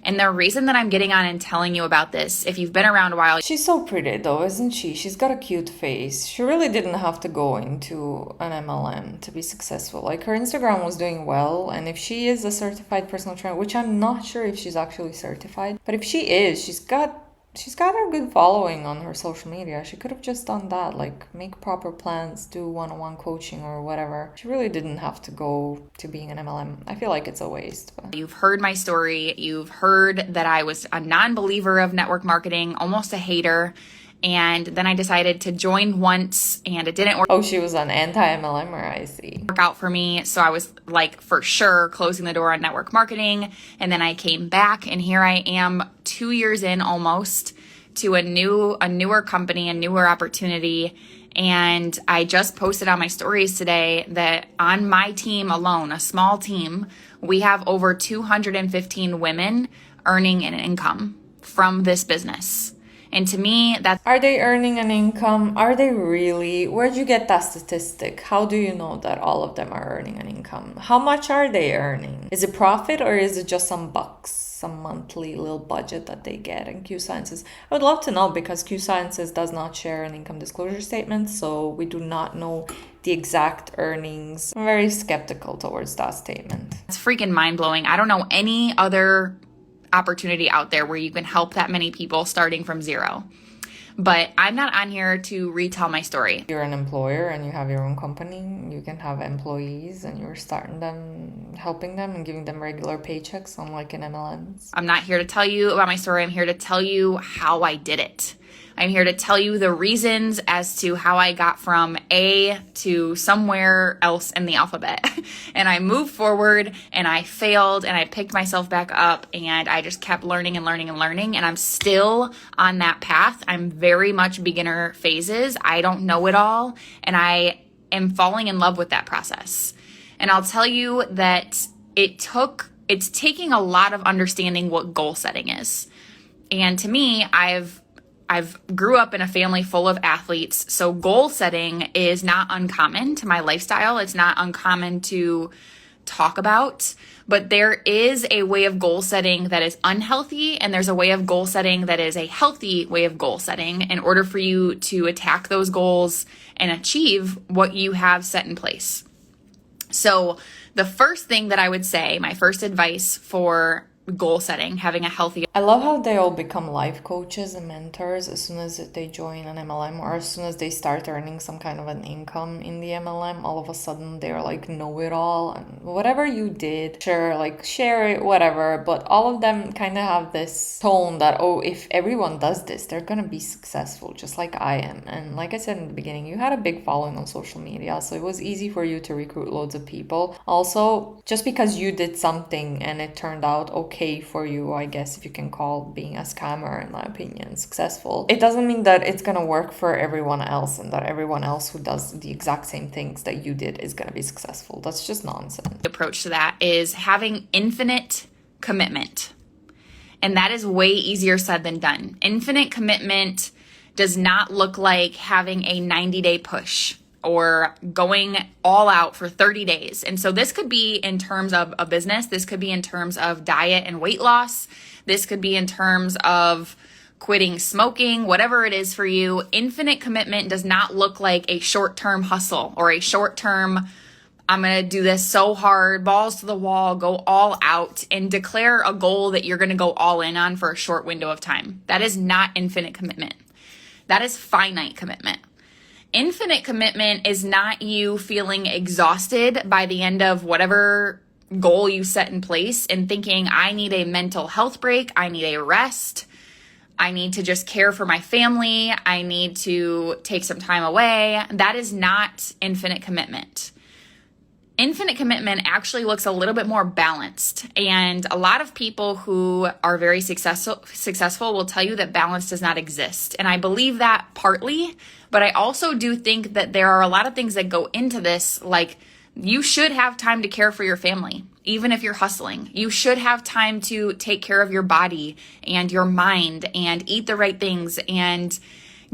And the reason that I'm getting on and telling you about this, if you've been around a while... She's so pretty though, isn't she? She's got a cute face. She really didn't have to go into an MLM to be successful. Like, her Instagram was doing well, and if she is a certified personal trainer, which I'm not sure if she's actually certified, but if she is, she's got a good following on her social media. She could have just done that, like make proper plans, do one-on-one coaching or whatever. She really didn't have to go to being an MLM. I feel like it's a waste. But you've heard my story. You've heard that I was a non-believer of network marketing, almost a hater. And then I decided to join once, and it didn't work. Oh, she was an anti-MLM, I see. Work out for me. So I was like, for sure, closing the door on network marketing. And then I came back, and here I am 2 years in almost to a newer company, a newer opportunity. And I just posted on my stories today that on my team alone, a small team, we have over 215 women earning an income from this business. And to me, that's... Are they earning an income? Are they really? Where'd you get that statistic? How do you know that all of them are earning an income? How much are they earning? Is it profit, or is it just some bucks, some monthly little budget that they get in Q Sciences? I would love to know, because Q Sciences does not share an income disclosure statement, so we do not know the exact earnings. I'm very skeptical towards that statement. It's freaking mind-blowing. I don't know any other opportunity out there where you can help that many people starting from zero. but I'm not on here to retell my story. You're an employer and you have your own company. You can have employees and you're starting them, helping them and giving them regular paychecks, unlike in MLMs. I'm not here to tell you about my story. I'm here to tell you how I did it. I'm here to tell you the reasons as to how I got from A to somewhere else in the alphabet. And I moved forward and I failed and I picked myself back up and I just kept learning and learning and learning. And I'm still on that path. I'm very much beginner phases. I don't know it all. And I am falling in love with that process. And I'll tell you that it's taking a lot of understanding what goal setting is. And to me, I've grew up in a family full of athletes, so goal setting is not uncommon to my lifestyle. It's not uncommon to talk about, but there is a way of goal setting that is unhealthy, and there's a way of goal setting that is a healthy way of goal setting in order for you to attack those goals and achieve what you have set in place. So the first thing that I would say, my first advice for goal setting, having a healthy... I love how they all become life coaches and mentors as soon as they join an MLM, or as soon as they start earning some kind of an income in the MLM. All of a sudden they're like know-it-all, and whatever you did, sure, like share it, whatever, but all of them kind of have this tone that, oh, if everyone does this, they're gonna be successful just like I am. And like I said in the beginning, you had a big following on social media, so it was easy for you to recruit loads of people. Also, just because you did something and it turned out okay for you, I guess if you can call being a scammer, in my opinion, successful, it doesn't mean that it's gonna work for everyone else and that everyone else who does the exact same things that you did is gonna be successful. That's just nonsense. The approach to that is having infinite commitment. And that is way easier said than done. Infinite commitment does not look like having a 90-day push or going all out for 30 days. And so this could be in terms of a business. This could be in terms of diet and weight loss. This could be in terms of quitting smoking, whatever it is for you. Infinite commitment does not look like a short-term hustle or a short-term, I'm going to do this so hard, balls to the wall, go all out, and declare a goal that you're going to go all in on for a short window of time. That is not infinite commitment. That is finite commitment. Infinite commitment is not you feeling exhausted by the end of whatever goal you set in place and thinking, I need a mental health break, I need a rest, I need to just care for my family, I need to take some time away. That is not infinite commitment. Infinite commitment actually looks a little bit more balanced. And a lot of people who are very successful will tell you that balance does not exist. And I believe that partly, but I also do think that there are a lot of things that go into this, like you should have time to care for your family, even if you're hustling. You should have time to take care of your body and your mind and eat the right things and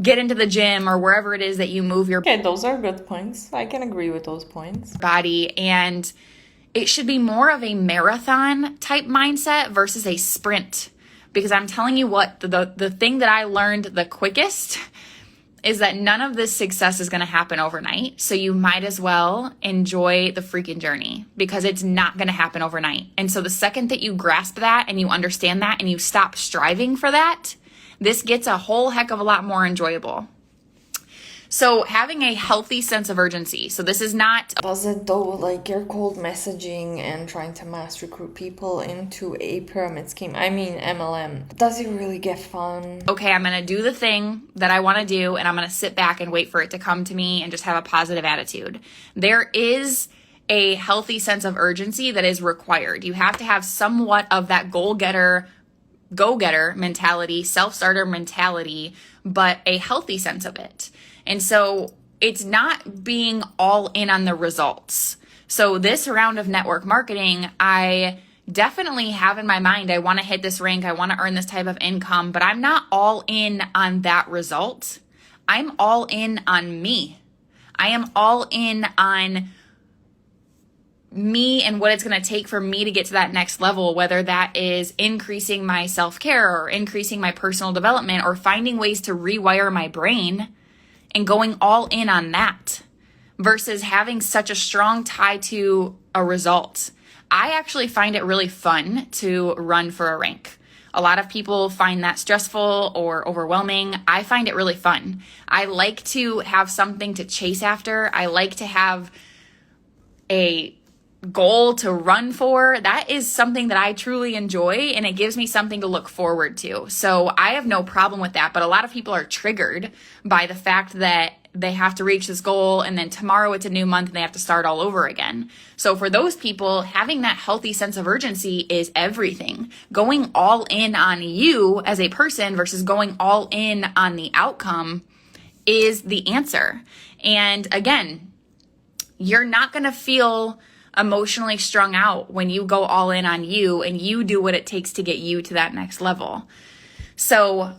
get into the gym or wherever it is that you move your Okay, those are good points. I can agree with those points. body. And it should be more of a marathon type mindset versus a sprint. Because I'm telling you what, the thing that I learned the quickest is that none of this success is going to happen overnight. So you might as well enjoy the freaking journey because it's not going to happen overnight. And so the second that you grasp that and you understand that and you stop striving for that, this gets a whole heck of a lot more enjoyable. So having a healthy sense of urgency. So this is not... Does it though, like you're cold messaging and trying to mass recruit people into a pyramid scheme? I mean MLM. Does it really get fun? Okay, I'm going to do the thing that I want to do and I'm going to sit back and wait for it to come to me and just have a positive attitude. There is a healthy sense of urgency that is required. You have to have somewhat of that go-getter mentality, self-starter mentality, but a healthy sense of it. And so it's not being all in on the results. So this round of network marketing, I definitely have in my mind, I want to hit this rank, I want to earn this type of income, but I'm not all in on that result. I'm all in on me. I am all in on me and what it's going to take for me to get to that next level, whether that is increasing my self-care or increasing my personal development or finding ways to rewire my brain and going all in on that versus having such a strong tie to a result. I actually find it really fun to run for a rank. A lot of people find that stressful or overwhelming. I find it really fun. I like to have something to chase after. I like to have a goal to run for. That is something that I truly enjoy, and it gives me something to look forward to. So I have no problem with that, but a lot of people are triggered by the fact that they have to reach this goal and then tomorrow it's a new month and they have to start all over again. So for those people, having that healthy sense of urgency is everything. Going all in on you as a person versus going all in on the outcome is the answer. And again, you're not going to feel emotionally strung out when you go all in on you and you do what it takes to get you to that next level. So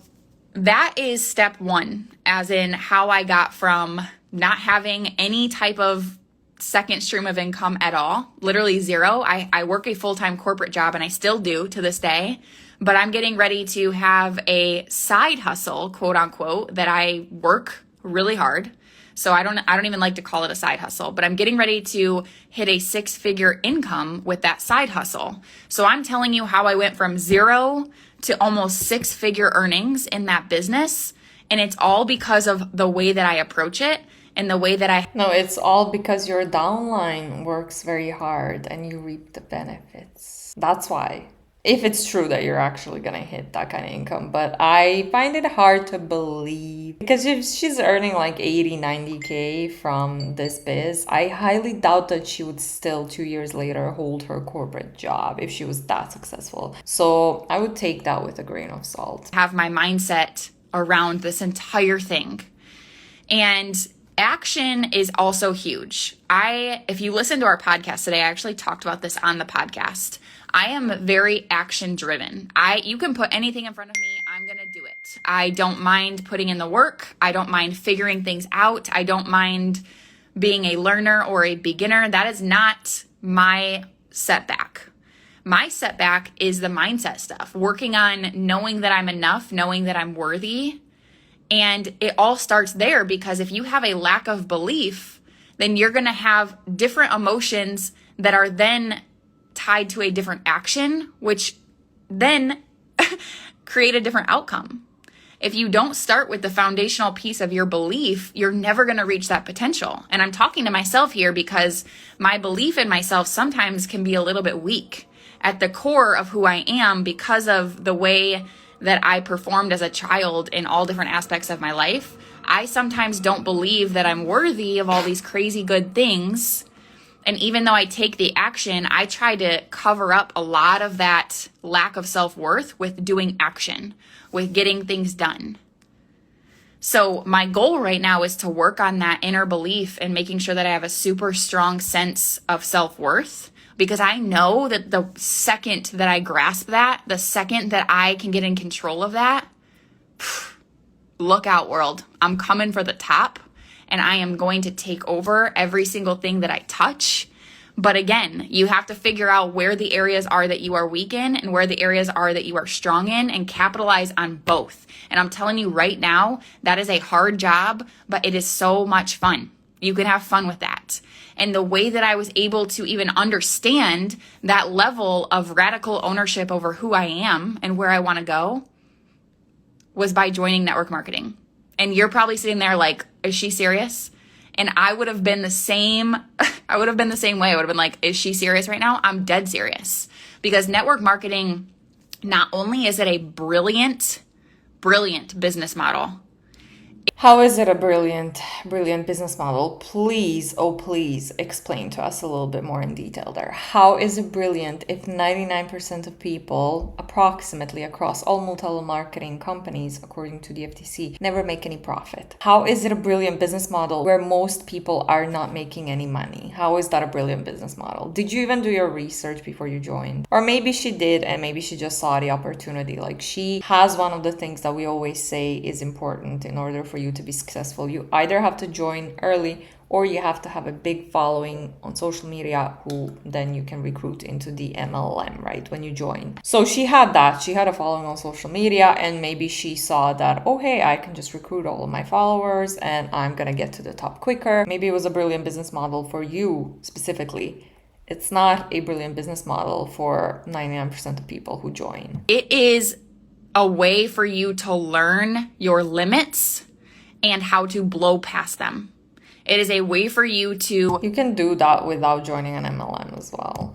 that is step one, as in how I got from not having any type of second stream of income at all, literally zero. I work a full-time corporate job and I still do to this day, but I'm getting ready to have a side hustle, quote unquote, that I work really hard. So I don't even like to call it a side hustle, but I'm getting ready to hit a 6-figure income with that side hustle. So I'm telling you how I went from zero to almost 6-figure earnings in that business. And it's all because of the way that I approach it and the way that I... No, it's all because your downline works very hard and you reap the benefits. That's why. If it's true that you're actually gonna hit that kind of income. But I find it hard to believe, because if she's earning like 80, 90K from this biz, I highly doubt that she would still 2 years later hold her corporate job if she was that successful. So I would take that with a grain of salt. Have my mindset around this entire thing. And action is also huge. If you listen to our podcast today, I actually talked about this on the podcast. I am very action driven. You can put anything in front of me, I'm going to do it. I don't mind putting in the work. I don't mind figuring things out. I don't mind being a learner or a beginner. That is not my setback. My setback is the mindset stuff, working on knowing that I'm enough, knowing that I'm worthy. And it all starts there, because if you have a lack of belief, then you're going to have different emotions that are then tied to a different action, which then create a different outcome. If you don't start with the foundational piece of your belief, you're never going to reach that potential. And I'm talking to myself here because my belief in myself sometimes can be a little bit weak at the core of who I am, because of the way that I performed as a child in all different aspects of my life. I sometimes don't believe that I'm worthy of all these crazy good things. And even though I take the action, I try to cover up a lot of that lack of self-worth with doing action, with getting things done. So my goal right now is to work on that inner belief and making sure that I have a super strong sense of self-worth, because I know that the second that I grasp that, the second that I can get in control of that, look out, world. I'm coming for the top. And I am going to take over every single thing that I touch. But again, you have to figure out where the areas are that you are weak in and where the areas are that you are strong in, and capitalize on both. And I'm telling you right now, that is a hard job, but it is so much fun. You can have fun with that. And the way that I was able to even understand that level of radical ownership over who I am and where I want to go was by joining network marketing. And you're probably sitting there like, is she serious? And I would have been the same. I would have been the same way. I would have been like, is she serious right now? I'm dead serious. Because network marketing, not only is it a brilliant business model. How is it a brilliant business model? Please, oh please, explain to us a little bit more in detail there. How is it brilliant if 99% of people, approximately across all multi-level marketing companies, according to the FTC, never make any profit? How is it a brilliant business model where most people are not making any money? How is that a brilliant business model? Did you even do your research before you joined? Or maybe she did, and maybe she just saw the opportunity. Like, she has one of the things that we always say is important in order for you to be successful. You either have to join early, or you have to have a big following on social media who then you can recruit into the MLM, right, when you join. So she had that. She had a following on social media, and maybe she saw that, oh, hey, I can just recruit all of my followers and I'm going to get to the top quicker. Maybe it was a brilliant business model for you specifically. It's not a brilliant business model for 99% of people who join. It is a way for you to learn your limits and how to blow past them. It is a way for you to You can do that without joining an MLM as well.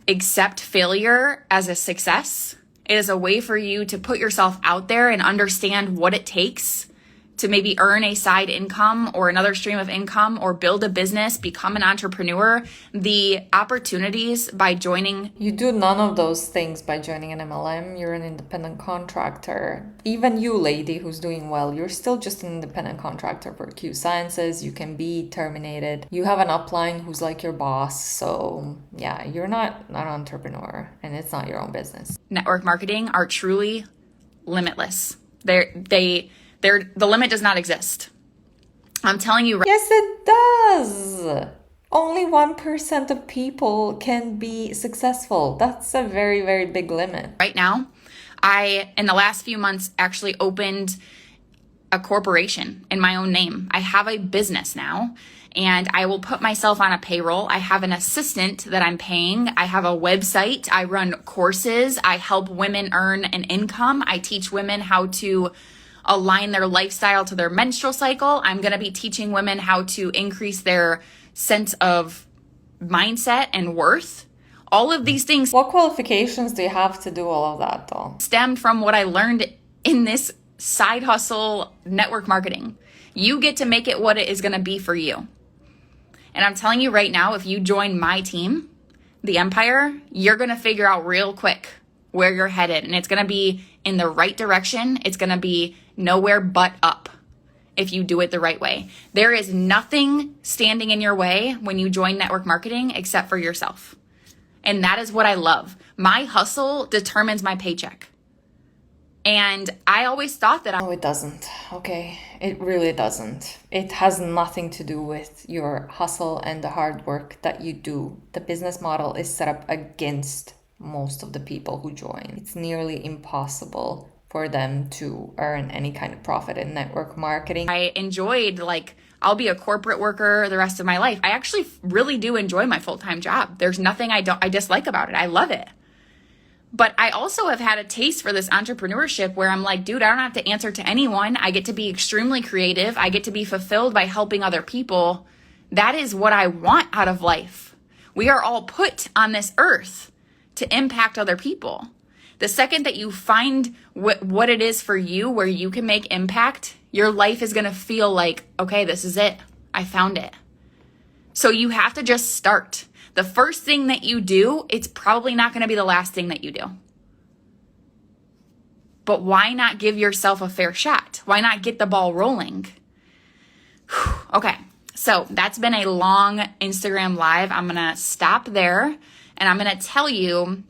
accept failure as a success. It is a way for you to put yourself out there and understand what it takes to maybe earn a side income or another stream of income or build a business, become an entrepreneur. The opportunities by joining. You do none of those things by joining an MLM. You're an independent contractor. Even you, lady, who's doing well, you're still just an independent contractor for Q Sciences. You can be terminated. You have an upline who's like your boss. So yeah, you're not an entrepreneur and it's not your own business. Network marketing are truly limitless. The limit does not exist. I'm telling you. Yes, it does. Only 1% of people can be successful. That's a very, very big limit. Right now, I, in the last few months, actually opened a corporation in my own name. I have a business now, and I will put myself on a payroll. I have an assistant that I'm paying. I have a website. I run courses. I help women earn an income. I teach women how to align their lifestyle to their menstrual cycle. I'm going to be teaching women how to increase their sense of mindset and worth. All of these things. What qualifications do you have to do all of that though? Stemmed from what I learned in this side hustle network marketing. You get to make it what it is going to be for you. And I'm telling you right now, if you join my team, the Empire, you're going to figure out real quick where you're headed. And it's going to be in the right direction. It's going to be nowhere but up if you do it the right way. There is nothing standing in your way when you join network marketing except for yourself. And that is what I love. My hustle determines my paycheck. And I always thought that No, it doesn't. Okay. It really doesn't. It has nothing to do with your hustle and the hard work that you do. The business model is set up against most of the people who join. It's nearly impossible for them to earn any kind of profit in network marketing. I enjoyed, I'll be a corporate worker the rest of my life. I actually really do enjoy my full-time job. There's nothing I dislike about it. I love it. But I also have had a taste for this entrepreneurship where I'm like, dude, I don't have to answer to anyone. I get to be extremely creative. I get to be fulfilled by helping other people. That is what I want out of life. We are all put on this earth to impact other people. The second that you find what it is for you, where you can make impact, your life is going to feel like, okay, this is it. I found it. So you have to just start. The first thing that you do, it's probably not going to be the last thing that you do. But why not give yourself a fair shot? Why not get the ball rolling? Okay, so that's been a long Instagram live. I'm going to stop there, and I'm going to tell you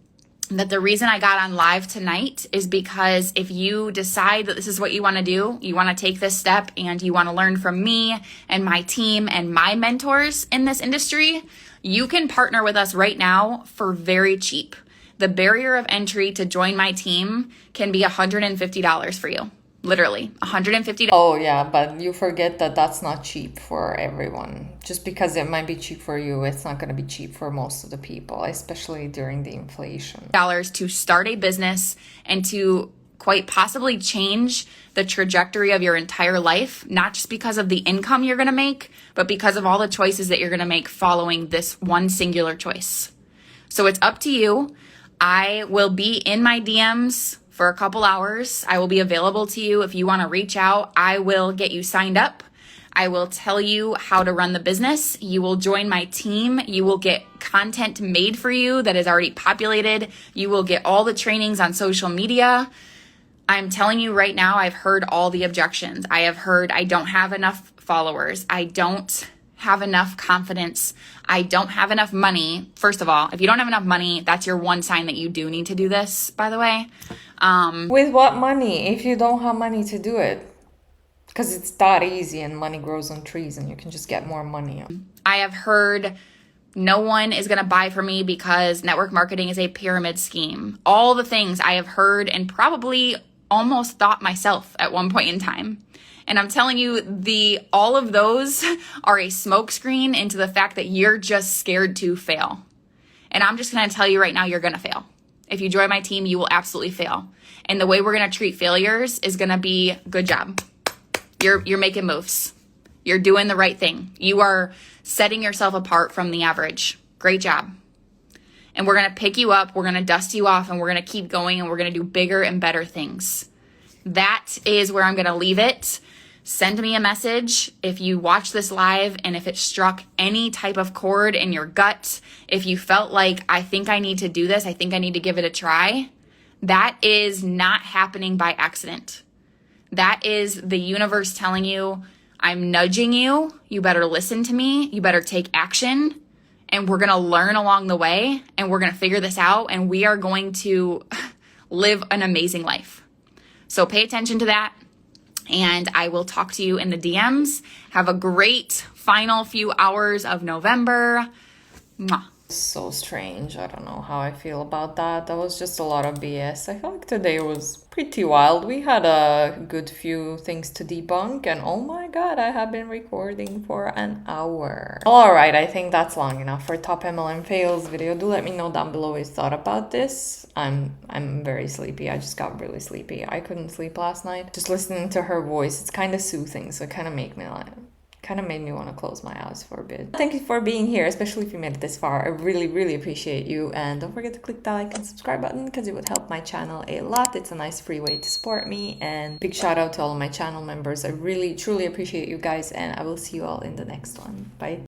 that the reason I got on live tonight is because if you decide that this is what you want to do, you want to take this step and you want to learn from me and my team and my mentors in this industry, you can partner with us right now for very cheap. The barrier of entry to join my team can be $150 for you. Literally, $150. Oh yeah, but you forget that that's not cheap for everyone. Just because it might be cheap for you, it's not going to be cheap for most of the people, especially during the inflation. To start a business and to quite possibly change the trajectory of your entire life, not just because of the income you're going to make, but because of all the choices that you're going to make following this one singular choice. So it's up to you. I will be in my DMs for a couple hours. I will be available to you if you want to reach out. I will get you signed up. I will tell you how to run the business. You will join my team. You will get content made for you that is already populated. You will get all the trainings on social media. I'm telling you right now, I've heard all the objections. I have heard I don't have enough followers. I don't have enough confidence. I don't have enough money. First of all, if you don't have enough money, that's your one sign that you do need to do this, by the way. With what money if you don't have money to do it? Because it's that easy and money grows on trees and you can just get more money. I have heard no one is going to buy from me because network marketing is a pyramid scheme. All the things I have heard and probably almost thought myself at one point in time. And I'm telling you, all of those are a smokescreen into the fact that you're just scared to fail. And I'm just going to tell you right now, you're going to fail. If you join my team, you will absolutely fail. And the way we're going to treat failures is going to be, good job. You're making moves. You're doing the right thing. You are setting yourself apart from the average. Great job. And we're going to pick you up. We're going to dust you off, and we're going to keep going, and we're going to do bigger and better things. That is where I'm going to leave it. Send me a message if you watch this live and if it struck any type of chord in your gut. If you felt like, I think I need to do this, I think I need to give it a try. That is not happening by accident. That is the universe telling you, I'm nudging you. You better listen to me. You better take action. And we're going to learn along the way, and we're going to figure this out, and we are going to live an amazing life. So pay attention to that. And I will talk to you in the DMs. Have a great final few hours of November. Mwah. So strange. I don't know how I feel about that. That was just a lot of BS. I feel like today was pretty wild. We had a good few things to debunk, and oh my god, I have been recording for an hour. Alright, I think that's long enough for top MLM fails video. Do let me know down below what you thought about this. I'm very sleepy. I just got really sleepy. I couldn't sleep last night. Just listening to her voice, it's kind of soothing, so it kind of made me want to close my eyes for a bit. Thank you for being here, especially if you made it this far. I really appreciate you, and don't forget to click that like and subscribe button because it would help my channel a lot. It's a nice free way to support me, and big shout out to all of my channel members. I really truly appreciate you guys, and I will see you all in the next one. Bye.